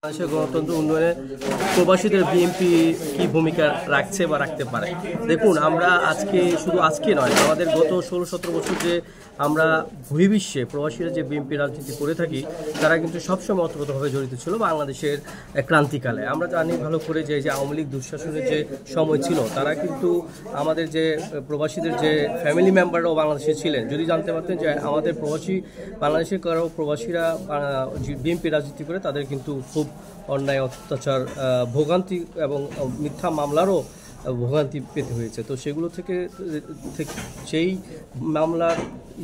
বাংলাদেশের গণতন্ত্র উন্নয়নে প্রবাসীদের বিএনপি কি ভূমিকা রাখছে বা রাখতে পারে। দেখুন, আমরা শুধু আজকে নয়, আমাদের গত 16-17 বছর যে আমরা বহির্বিশ্বে প্রবাসীরা যে বিএনপি রাজনীতি করে থাকি, তারা কিন্তু সবসময় অতপ্রতভাবে জড়িত ছিল বাংলাদেশের ক্রান্তিকালে। আমরা জানি ভালো করে যে আওয়ামী লীগ দুঃশাসনের যে সময় ছিল, তারা কিন্তু আমাদের যে প্রবাসীদের যে ফ্যামিলি মেম্বাররাও বাংলাদেশে ছিলেন, যদি জানতে পারতেন যে আমাদের বাংলাদেশের কারো প্রবাসীরা বিএনপি রাজনীতি করে, তাদের কিন্তু খুব অন্যায়, অত্যাচার, ভোগান্তি এবং মিথ্যা মামলারও ভোগান্তি পেতে হয়েছে। তো সেগুলো থেকে সেই মামলার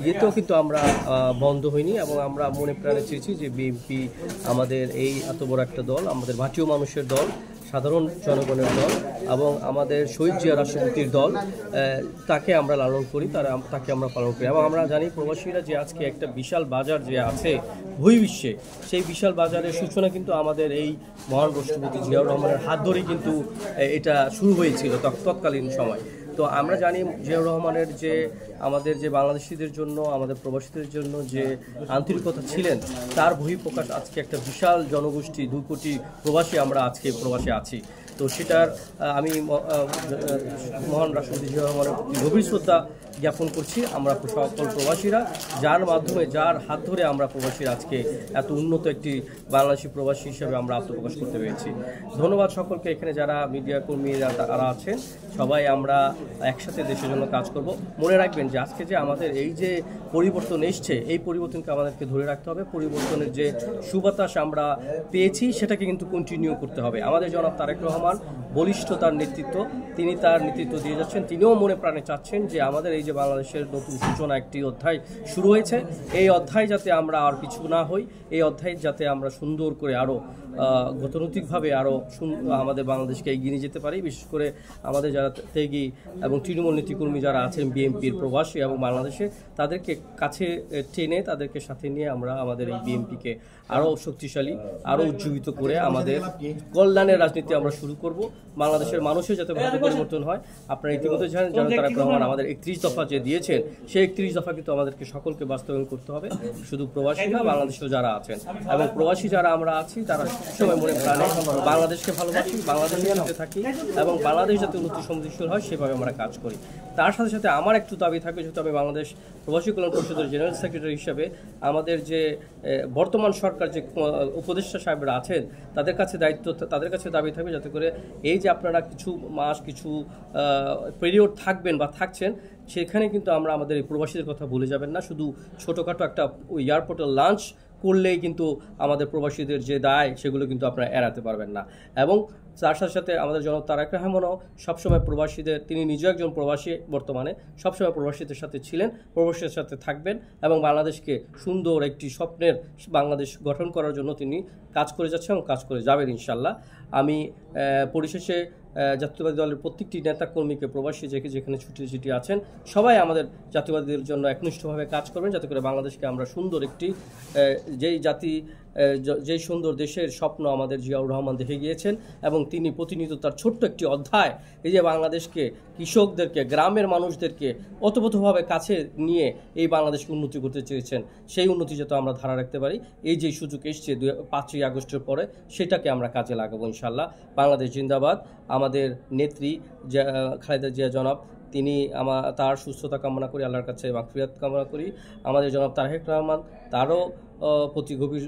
ইয়েতেও কিন্তু আমরা বন্ধ হইনি এবং আমরা মনে প্রাণে চেয়েছি যে বিএনপি আমাদের এই এত বড় একটা দল, আমাদের ভাটিও মানুষের দল, সাধারণ জনগণের দল এবং আমাদের শহীদ জিয়া রাষ্ট্রপতির দল, তাকে আমরা লালন করি, তাকে আমরা পালন করি। এবং আমরা জানি প্রবাসীরা যে আজকে একটা বিশাল বাজার যে আছে বহির্বিশ্বে, সেই বিশাল বাজারের সূচনা কিন্তু আমাদের এই মহান রাষ্ট্রপতি জিয়াউর রহমানের হাত ধরেই কিন্তু এটা শুরু হয়েছিল তৎকালীন সময়। তো আমরা জানি জিয়াউর রহমানের যে আমাদের যে বাংলাদেশিদের জন্য, আমাদের প্রবাসীদের জন্য যে আন্তরিকতা ছিলেন, তার বহিঃপ্রকাশ আজকে একটা বিশাল জনগোষ্ঠী, 2 কোটি প্রবাসী আমরা আজকে প্রবাসে আছি। তো সেটার আমি মহান রাষ্ট্রপতি জিয়াউর রহমানের গভীর শ্রদ্ধা জ্ঞাপন করছি। আমরা সকল প্রবাসীরা, যার মাধ্যমে, যার হাত ধরে আমরা প্রবাসীরা আজকে এত উন্নত একটি বাংলাদেশি প্রবাসী হিসেবে আমরা আত্মপ্রকাশ করতে পেরেছি। ধন্যবাদ সকলকে, এখানে যারা মিডিয়া কর্মীরা তারা আছেন, সবাই আমরা একসাথে দেশের জন্য কাজ করব। মনে রাখবেন যে আজকে যে আমাদের এই যে পরিবর্তন এসছে, এই পরিবর্তনকে আমাদেরকে ধরে রাখতে হবে। পরিবর্তনের যে সুবাতাস আমরা পেয়েছি, সেটাকে কিন্তু কন্টিনিউ করতে হবে। আমাদের জনাব তারেক রহমান বলিষ্ঠ তার নেতৃত্ব, তিনি তার নেতৃত্ব দিয়ে যাচ্ছেন। তিনিও মনে প্রাণে চাচ্ছেন যে আমাদের এই যে বাংলাদেশের নতুন সূচনা, একটি অধ্যায় শুরু হয়েছে, এই অধ্যায় যাতে আমরা আর কিছু না হই, এই অধ্যায় যাতে আমরা সুন্দর করে আরও গতানুগতিকভাবে আরও আমাদের বাংলাদেশকে এগিয়ে নিয়ে যেতে পারি। বিশেষ করে আমাদের যারা ত্যাগী এবং তৃণমূল নীতিকর্মী যারা আছেন বিএনপির প্রবাসী এবং বাংলাদেশে, তাদেরকে কাছে টেনে, তাদেরকে সাথে নিয়ে আমরা আমাদের এই বিএনপিকে আরও শক্তিশালী, আরও উজ্জীবিত করে আমাদের কল্যাণের রাজনীতি আমরা শুরু করব। বাংলাদেশের মানুষের যাতে ভালো পরিবর্তন হয়। আপনারা ইতিমধ্যে জানেন জনাব তারেক রহমান আমাদের 31 দফা যে দিয়েছেন, সেই 31 দফা কিন্তু আমাদেরকে সকলকে বাস্তবায়ন করতে হবে, শুধু প্রবাসী না, বাংলাদেশেও যারা আছেন এবং প্রবাসী যারা আমরা আছি, তারা সবসময় মনে প্রাণে বাংলাদেশকে ভালোবাসি, বাংলাদেশের সাথে থাকি এবং বাংলাদেশ যাতে উন্নতি সমৃদ্ধিশীল হয় সেভাবে আমরা কাজ করি। তার সাথে সাথে আমার একটু দাবি থাকবে, যেহেতু আমি বাংলাদেশ প্রবাসী কল্যাণ পরিষদের জেনারেল সেক্রেটারি হিসেবে, আমাদের যে বর্তমান সরকার যে উপদেষ্টা সাহেবরা আছেন, তাদের কাছে দাবি থাকবে যাতে করে এই যে আপনারা কিছু মাস, কিছু পিরিয়ড থাকবেন বা থাকছেন, সেখানে কিন্তু আমরা আমাদের এই প্রবাসীদের কথা ভুলে যাবেন না। শুধু ছোটোখাটো একটা এয়ারপোর্টে লাঞ্চ করলেই কিন্তু আমাদের প্রবাসীদের যে দায়, সেগুলো কিন্তু আপনারা এড়াতে পারবেন না। এবং তার সাথে সাথে আমাদের জনাব তারেক রহমানও সবসময় প্রবাসীদের, তিনি নিজেও একজন প্রবাসী বর্তমানে, সবসময় প্রবাসীদের সাথে ছিলেন, প্রবাসীদের সাথে থাকবেন এবং বাংলাদেশকে সুন্দর একটি স্বপ্নের বাংলাদেশ গঠন করার জন্য তিনি কাজ করে যাচ্ছেন এবং কাজ করে যাবেন ইনশাল্লাহ। আমি পরিশেষে জাতীয়তাবাদী দলের প্রত্যেকটি নেতা কর্মীকে, প্রবাসী যেখানে ছুটি আছেন, সবাই আমাদের জাতীয়বাদীদের জন্য একনিষ্ঠভাবে কাজ করবেন, যাতে করে বাংলাদেশকে আমরা সুন্দর একটি যেই সুন্দর দেশের স্বপ্ন আমাদের জিয়াউর রহমান দেখে গিয়েছেন এবং তিনি প্রতিনিয়ত তার ছোট্ট একটি অধ্যায়, এই যে বাংলাদেশকে, কৃষকদেরকে, গ্রামের মানুষদেরকে ওতপ্রোতভাবে কাছে নিয়ে এই বাংলাদেশকে উন্নতি করতে চেয়েছেন, সেই উন্নতি যাতে আমরা ধারা রাখতে পারি, এই যে সুযোগ এসছে 5ই আগস্টের পরে, সেটাকে আমরা কাজে লাগাবো ইনশাল্লাহ। বাংলাদেশ জিন্দাবাদ। আমাদের নেত্রী খালেদা জিয়া জনাব, তিনি তার সুস্থতা কামনা করি, আল্লাহর কাছে মাগফিরাত কামনা করি। আমাদের জনাব তারেক রহমান, তারও প্রতি গভীর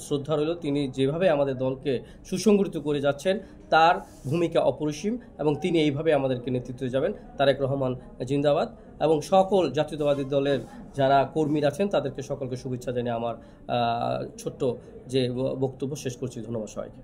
শ্রদ্ধা রইল। তিনি যেভাবে আমাদের দলকে সুসংগঠিত করে যাচ্ছেন, তার ভূমিকা অপরিসীম এবং তিনি এইভাবে আমাদেরকে নেতৃত্বে যাবেন। তারেক রহমান জিন্দাবাদ। এবং সকল জাতীয়তাবাদী দলের যারা কর্মীরা আছেন, তাদেরকে সকলকে শুভেচ্ছা জানিয়ে আমার ছোট্ট যে বক্তব্য শেষ করছি। ধন্যবাদ সবাইকে।